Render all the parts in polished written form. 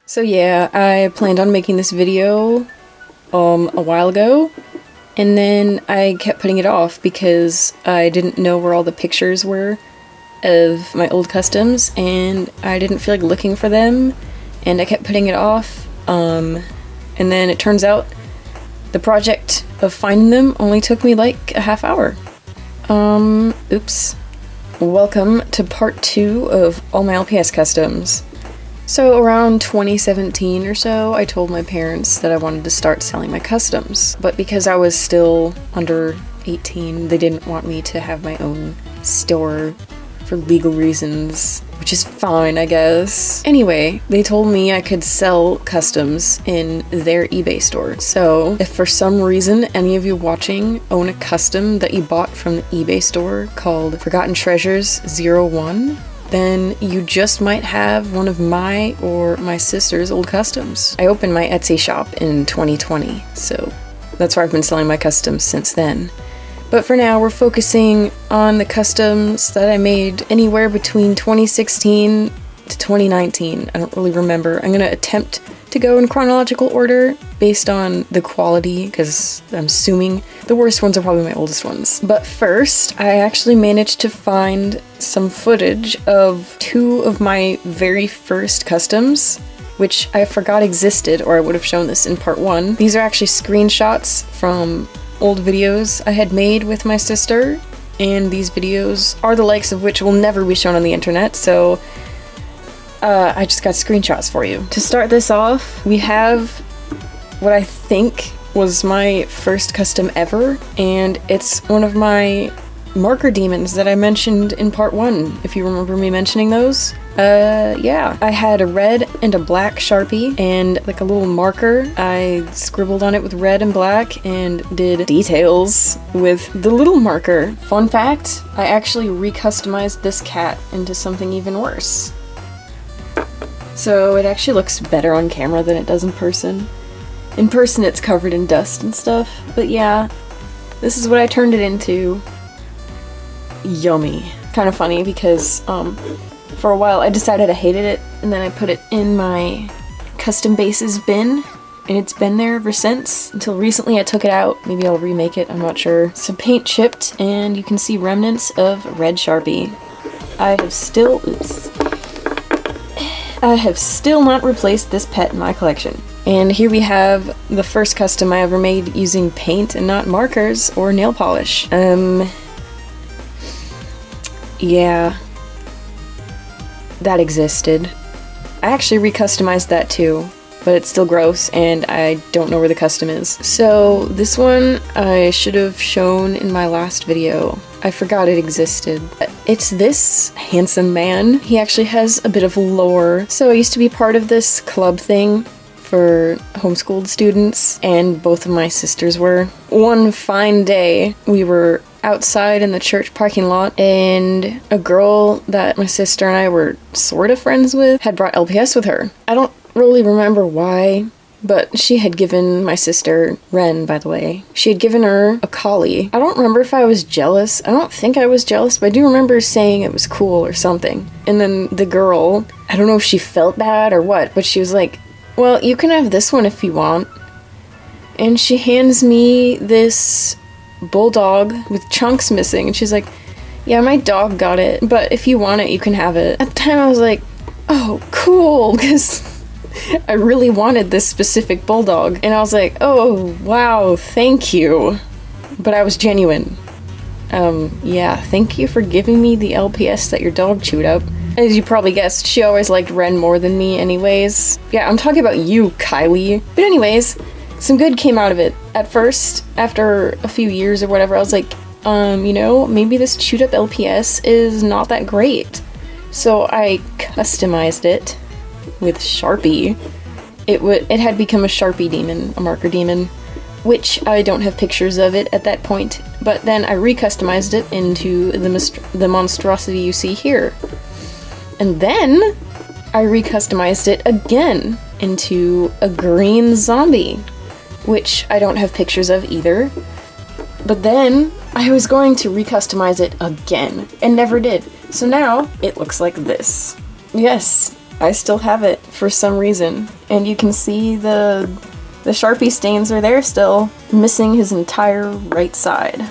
So yeah, I planned on making this video a while ago, and then I kept putting it off because I didn't know where all the pictures were of my old customs, and I didn't feel like looking for them, and I kept putting it off, and then it turns out the project of finding them only took me like a half hour. Oops. Welcome to part 2 of all my LPS customs. So around 2017 or so, I told my parents that I wanted to start selling my customs, but because I was still under 18, they didn't want me to have my own store for legal reasons, which is fine, I guess. Anyway, they told me I could sell customs in their eBay store. So if for some reason any of you watching own a custom that you bought from the eBay store called Forgotten Treasures 01, then you just might have one of my or my sister's old customs. I opened my Etsy shop in 2020, so that's where I've been selling my customs since then. But for now, we're focusing on the customs that I made anywhere between 2016 to 2019. I don't really remember. I'm gonna attempt to go in chronological order based on the quality, because I'm assuming the worst ones are probably my oldest ones. But first, I actually managed to find some footage of 2 of my very first customs, which I forgot existed, or I would have shown this in part 1. These are actually screenshots from old videos I had made with my sister, and these videos are the likes of which will never be shown on the internet, so I just got screenshots for you. To start this off, we have what I think was my first custom ever, and it's one of my marker demons that I mentioned in part 1, if you remember me mentioning those. Yeah. I had a red and a black Sharpie and like a little marker. I scribbled on it with red and black and did details with the little marker. Fun fact, I actually recustomized this cat into something even worse. So it actually looks better on camera than it does in person. In person it's covered in dust and stuff, but yeah, this is what I turned it into. Yummy. Kind of funny because for a while I decided I hated it, and then I put it in my custom bases bin, and it's been there ever since, until recently I took it out. Maybe I'll remake it, I'm not sure. So paint chipped, and you can see remnants of red Sharpie. I have still not replaced this pet in my collection. And here we have the first custom I ever made using paint and not markers or nail polish. Yeah, that existed. I actually recustomized that too, but it's still gross and I don't know where the custom is. So this one I should have shown in my last video. I forgot it existed. It's this handsome man. He actually has a bit of lore. So I used to be part of this club thing for homeschooled students, and both of my sisters were. One fine day, we were outside in the church parking lot, and a girl that my sister and I were sort of friends with had brought LPS with her. I don't really remember why, but she had given my sister, Ren by the way, she had given her a collie. I don't remember if I was jealous. I don't think I was jealous, but I do remember saying it was cool or something. And then the girl, I don't know if she felt bad or what, but she was like, well, you can have this one if you want. And she hands me this bulldog with chunks missing, and she's like, yeah, my dog got it, but if you want it, you can have it. At the time I was like, oh, cool, because I really wanted this specific bulldog, and I was like, oh, wow, thank you. But I was genuine. Yeah, thank you for giving me the LPS that your dog chewed up. As you probably guessed, she always liked Ren more than me anyways. Yeah, I'm talking about you, Kylie. But anyways, some good came out of it. At first, after a few years or whatever, I was like, you know, maybe this chewed up LPS is not that great. So I customized it with Sharpie. It had become a Sharpie demon, a marker demon, which I don't have pictures of it at that point. But then I recustomized it into the monstrosity you see here. And then I recustomized it again into a green zombie, which I don't have pictures of either. But then I was going to recustomize it again and never did. So now it looks like this. Yes, I still have it for some reason. And you can see the Sharpie stains are there still, missing his entire right side.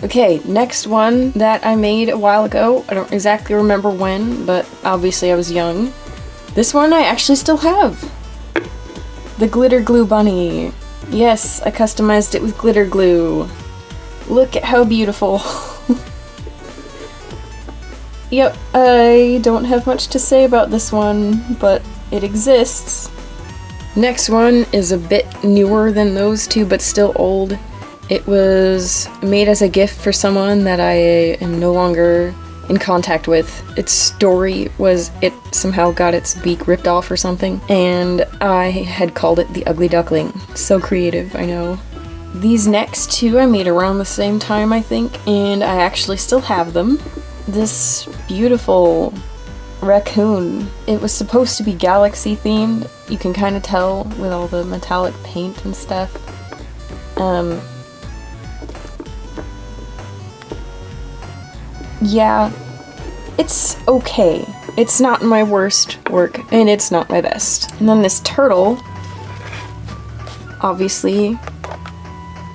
Okay, next one that I made a while ago. I don't exactly remember when, but obviously I was young. This one I actually still have. The glitter glue bunny. Yes, I customized it with glitter glue. Look at how beautiful. Yep, I don't have much to say about this one, but it exists. Next one is a bit newer than those two, but still old. It was made as a gift for someone that I am no longer in contact with. Its story was it somehow got its beak ripped off or something, and I had called it the Ugly Duckling. So creative, I know. These next two I made around the same time, I think, and I actually still have them. This beautiful raccoon. It was supposed to be galaxy themed. You can kind of tell with all the metallic paint and stuff. Yeah, it's okay. It's not my worst work, and it's not my best. And then this turtle, obviously,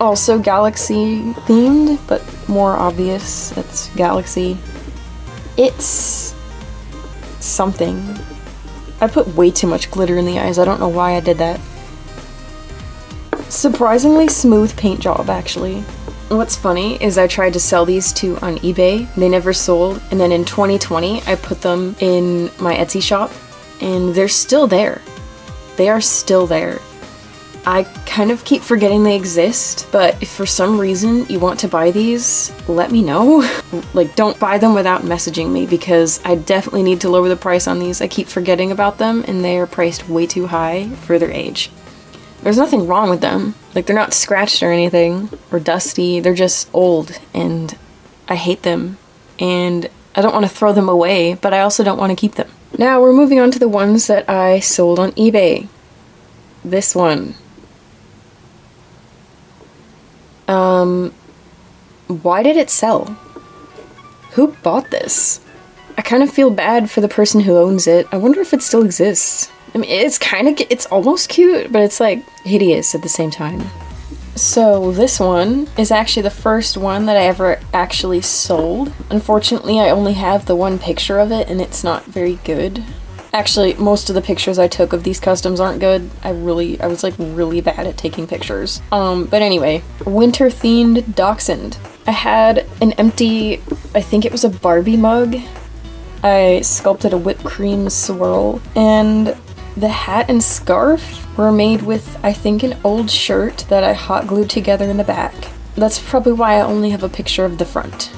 also galaxy themed, but more obvious, it's galaxy. It's something. I put way too much glitter in the eyes. I don't know why I did that. Surprisingly smooth paint job, actually. What's funny is I tried to sell these two on eBay. They never sold. And then in 2020, I put them in my Etsy shop, and they're still there. They are still there. I kind of keep forgetting they exist, but if for some reason you want to buy these, let me know. Like, don't buy them without messaging me, because I definitely need to lower the price on these. I keep forgetting about them, and they are priced way too high for their age. There's nothing wrong with them. Like, they're not scratched or anything, or dusty. They're just old, and I hate them. And I don't want to throw them away, but I also don't want to keep them. Now we're moving on to the ones that I sold on eBay. This one. Why did it sell? Who bought this? I kind of feel bad for the person who owns it. I wonder if it still exists. I mean, it's almost cute, but it's like hideous at the same time. So this one is actually the first one that I ever actually sold. Unfortunately, I only have the one picture of it, and it's not very good. Actually, most of the pictures I took of these customs aren't good. I was like really bad at taking pictures. But anyway, winter themed dachshund. I had an empty, I think it was a Barbie mug. I sculpted a whipped cream swirl, and the hat and scarf were made with, I think, an old shirt that I hot glued together in the back. That's probably why I only have a picture of the front.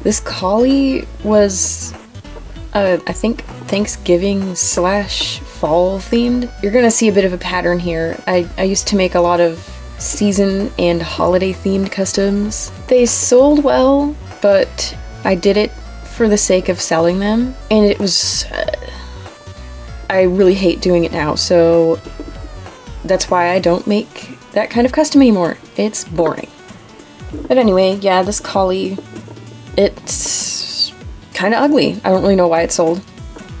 This collie was, I think, Thanksgiving / fall themed. You're gonna see a bit of a pattern here. I used to make a lot of season and holiday themed customs. They sold well, but I did it for the sake of selling them, and it was I really hate doing it now, so that's why I don't make that kind of custom anymore. It's boring. But anyway, yeah, this collie, it's kind of ugly. I don't really know why it sold.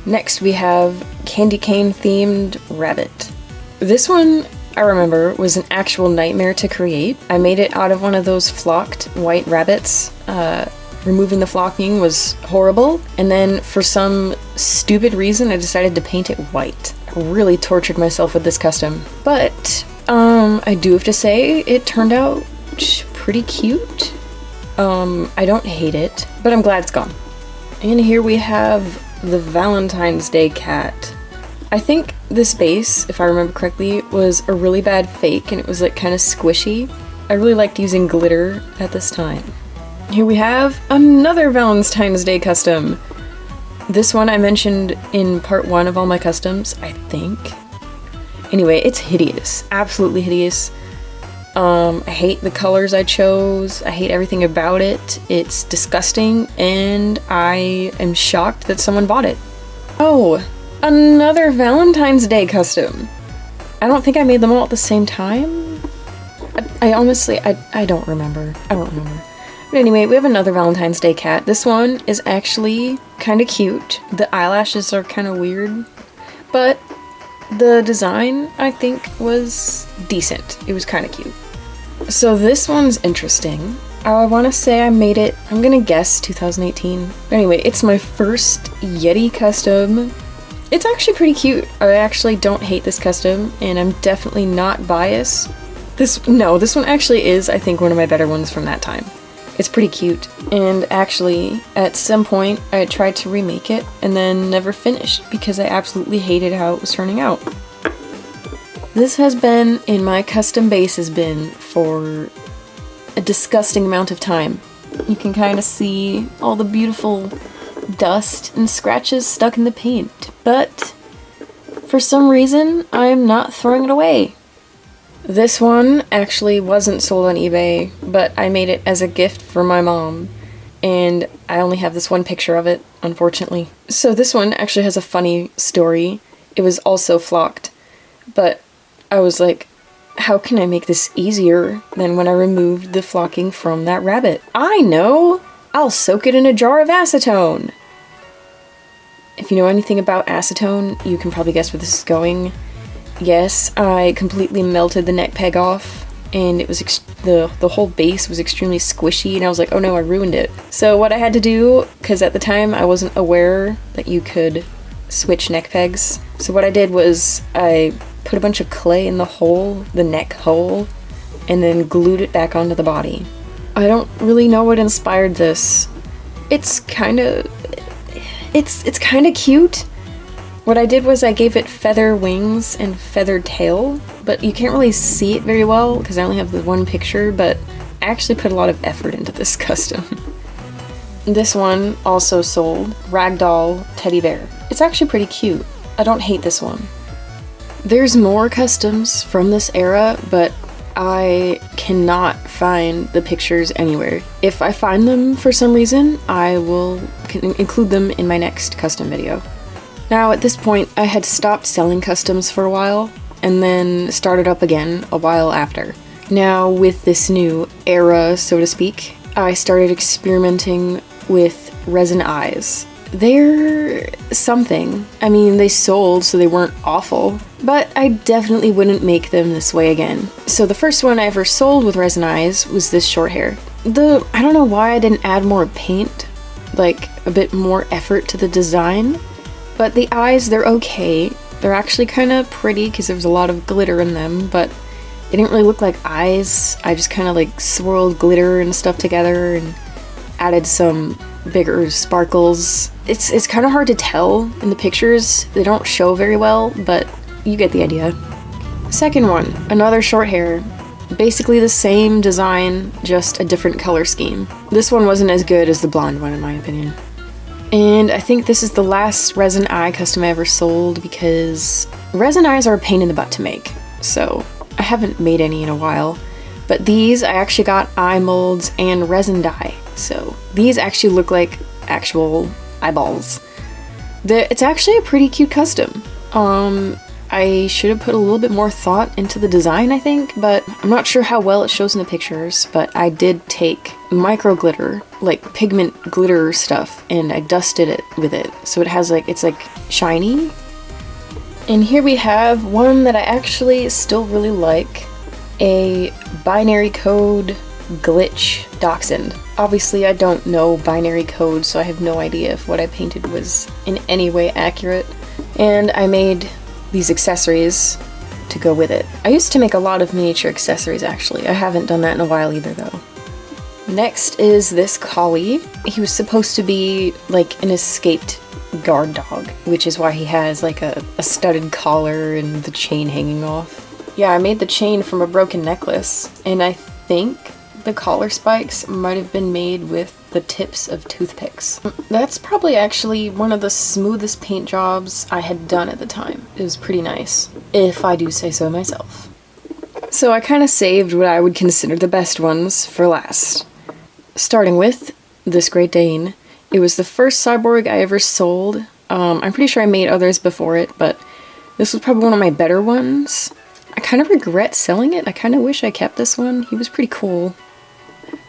Next we have candy cane themed rabbit. This one, I remember, was an actual nightmare to create. I made it out of one of those flocked white rabbits. Removing the flocking was horrible, and then for some stupid reason I decided to paint it white. I really tortured myself with this custom. But I do have to say it turned out pretty cute. I don't hate it, but I'm glad it's gone. And here we have the Valentine's Day cat. I think this base, if I remember correctly, was a really bad fake, and it was like kind of squishy. I really liked using glitter at this time. Here we have another Valentine's Day custom. This one I mentioned in part 1 of all my customs, I think. Anyway, it's hideous. Absolutely hideous. I hate the colors I chose. I hate everything about it. It's disgusting, and I am shocked that someone bought it. Oh, another Valentine's Day custom. I don't think I made them all at the same time. I honestly, I don't remember. I don't remember. But anyway, we have another Valentine's Day cat. This one is actually kind of cute. The eyelashes are kind of weird, but the design, I think, was decent. It was kind of cute. So this one's interesting. I want to say I made it, I'm gonna guess 2018. Anyway, it's my first Yeti custom. It's actually pretty cute. I actually don't hate this custom, and I'm definitely not biased. This one actually is, I think, one of my better ones from that time. It's pretty cute, and actually, at some point, I tried to remake it, and then never finished, because I absolutely hated how it was turning out. This has been in my custom bases bin for a disgusting amount of time. You can kind of see all the beautiful dust and scratches stuck in the paint, but for some reason, I'm not throwing it away. This one actually wasn't sold on eBay, but I made it as a gift for my mom, and I only have this one picture of it, unfortunately. So this one actually has a funny story. It was also flocked, but I was like, how can I make this easier than when I removed the flocking from that rabbit? I know! I'll soak it in a jar of acetone! If you know anything about acetone, you can probably guess where this is going. Yes, I completely melted the neck peg off, and it was the whole base was extremely squishy, and I was like, oh no, I ruined it. So what I had to do, because at the time I wasn't aware that you could switch neck pegs, so what I did was I put a bunch of clay in the hole, the neck hole, and then glued it back onto the body. I don't really know what inspired this. It's kind of cute. What I did was I gave it feather wings and feathered tail, but you can't really see it very well because I only have the one picture, but I actually put a lot of effort into this custom. This one also sold, Ragdoll Teddy Bear. It's actually pretty cute. I don't hate this one. There's more customs from this era, but I cannot find the pictures anywhere. If I find them for some reason, I will include them in my next custom video. Now at this point, I had stopped selling customs for a while, and then started up again a while after. Now with this new era, so to speak, I started experimenting with resin eyes. They're something. I mean, they sold, so they weren't awful, but I definitely wouldn't make them this way again. So the first one I ever sold with resin eyes was this short hair. I don't know why I didn't add more paint, like a bit more effort to the design, but the eyes, they're okay. They're actually kind of pretty because there was a lot of glitter in them, but they didn't really look like eyes. I just kind of like swirled glitter and stuff together and added some bigger sparkles. It's kind of hard to tell in the pictures. They don't show very well, but you get the idea. Second one, another short hair. Basically the same design, just a different color scheme. This one wasn't as good as the blonde one in my opinion. And I think this is the last resin eye custom I ever sold because resin eyes are a pain in the butt to make. So I haven't made any in a while. But these, I actually got eye molds and resin dye. So these actually look like actual eyeballs. It's actually a pretty cute custom. I should have put a little bit more thought into the design, I think, but I'm not sure how well it shows in the pictures, but I did take micro glitter, like pigment glitter stuff, and I dusted it with it. So it has it's like shiny. And here we have one that I actually still really like, a binary code glitch dachshund. Obviously I don't know binary code, so I have no idea if what I painted was in any way accurate. And I made these accessories to go with it. I used to make a lot of miniature accessories actually. I haven't done that in a while either though. Next is this collie. He was supposed to be like an escaped guard dog, which is why he has like a studded collar and the chain hanging off. Yeah, I made the chain from a broken necklace, and I think the collar spikes might have been made with the tips of toothpicks. That's probably actually one of the smoothest paint jobs I had done at the time. It was pretty nice, if I do say so myself. So I kind of saved what I would consider the best ones for last. Starting with this Great Dane. It was the first cyborg I ever sold. I'm pretty sure I made others before it, but this was probably one of my better ones. I kind of regret selling it. I kind of wish I kept this one. He was pretty cool.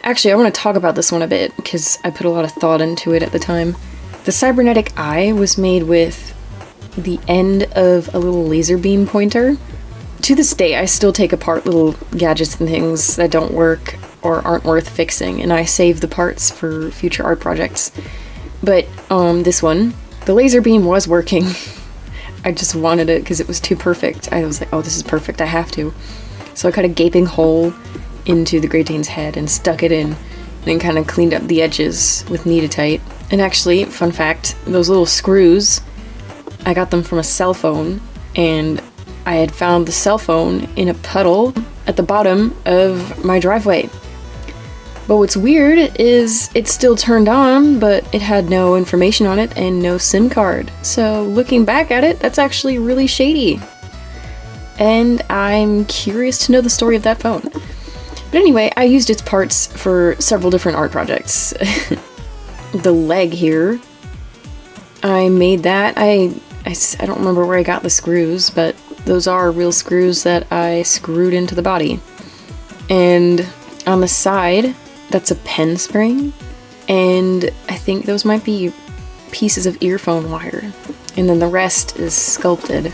Actually, I want to talk about this one a bit, because I put a lot of thought into it at the time. The cybernetic eye was made with the end of a little laser beam pointer. To this day, I still take apart little gadgets and things that don't work or aren't worth fixing, and I save the parts for future art projects. But this one, the laser beam was working. I just wanted it because it was too perfect. I was like, oh, this is perfect, I have to. So I cut a gaping hole into the Great Dane's head and stuck it in, and then kind of cleaned up the edges with Knead-A-Tight. And actually, fun fact, those little screws, I got them from a cell phone, and I had found the cell phone in a puddle at the bottom of my driveway. But what's weird is it's still turned on, but it had no information on it and no SIM card. So looking back at it, that's actually really shady. And I'm curious to know the story of that phone. But anyway, I used its parts for several different art projects. The leg here, I made that. I don't remember where I got the screws, but those are real screws that I screwed into the body. And on the side, that's a pen spring, and I think those might be pieces of earphone wire. And then the rest is sculpted.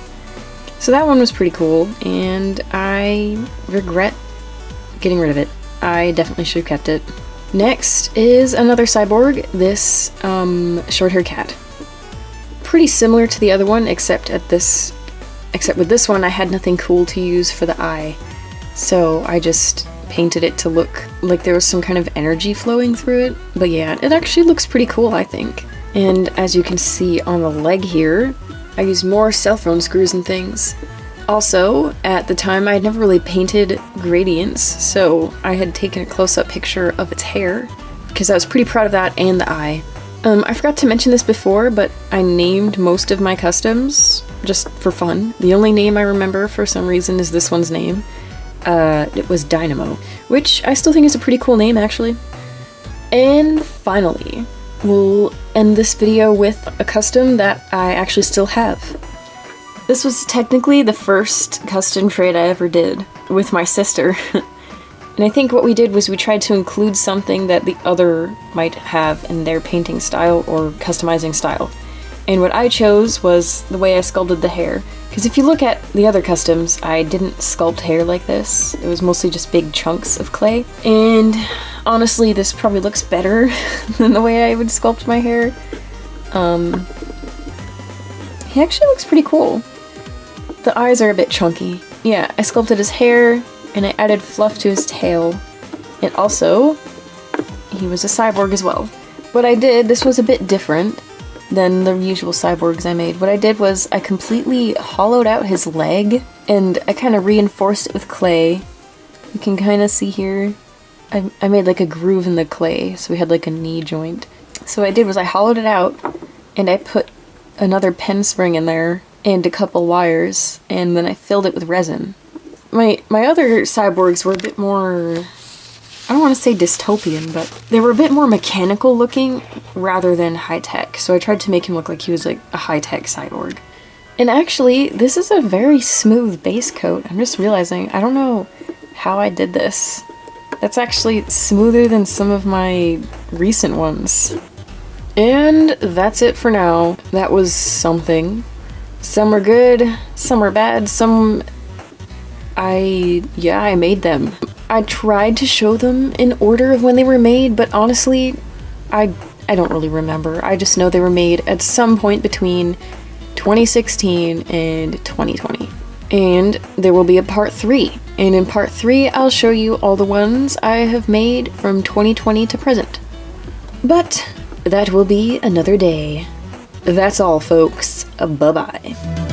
So that one was pretty cool, and I regret getting rid of it. I definitely should have kept it. Next is another cyborg, this short-haired cat. Pretty similar to the other one, except with this one I had nothing cool to use for the eye. So I just painted it to look like there was some kind of energy flowing through it. But yeah, it actually looks pretty cool, I think. And as you can see on the leg here, I used more cell phone screws and things. Also, at the time, I had never really painted gradients, so I had taken a close-up picture of its hair, because I was pretty proud of that and the eye. I forgot to mention this before, but I named most of my customs, just for fun. The only name I remember for some reason is this one's name. It was Dynamo, which I still think is a pretty cool name, actually. And finally, we'll end this video with a custom that I actually still have. This was technically the first custom trade I ever did with my sister. And I think what we did was we tried to include something that the other might have in their painting style or customizing style. And what I chose was the way I sculpted the hair. Because if you look at the other customs, I didn't sculpt hair like this. It was mostly just big chunks of clay. And honestly, this probably looks better than the way I would sculpt my hair. He actually looks pretty cool. The eyes are a bit chunky. Yeah, I sculpted his hair, and I added fluff to his tail. And also, he was a cyborg as well. What I did, this was a bit different than the usual cyborgs I made. What I did was I completely hollowed out his leg, and I kind of reinforced it with clay. You can kind of see here, I made like a groove in the clay, so we had like a knee joint. So what I did was I hollowed it out, and I put another pen spring in there, and a couple wires, and then I filled it with resin. My other cyborgs were a bit more, I don't want to say dystopian, but they were a bit more mechanical looking rather than high-tech, so I tried to make him look like he was like a high-tech cyborg. And actually, this is a very smooth base coat. I'm just realizing, I don't know how I did this. That's actually smoother than some of my recent ones. And that's it for now. That was something. Some are good, some are bad, some I made them. I tried to show them in order of when they were made, but honestly, I don't really remember. I just know they were made at some point between 2016 and 2020. And there will be a part 3. And in part 3, I'll show you all the ones I have made from 2020 to present. But that will be another day. That's all, folks. Bye-bye.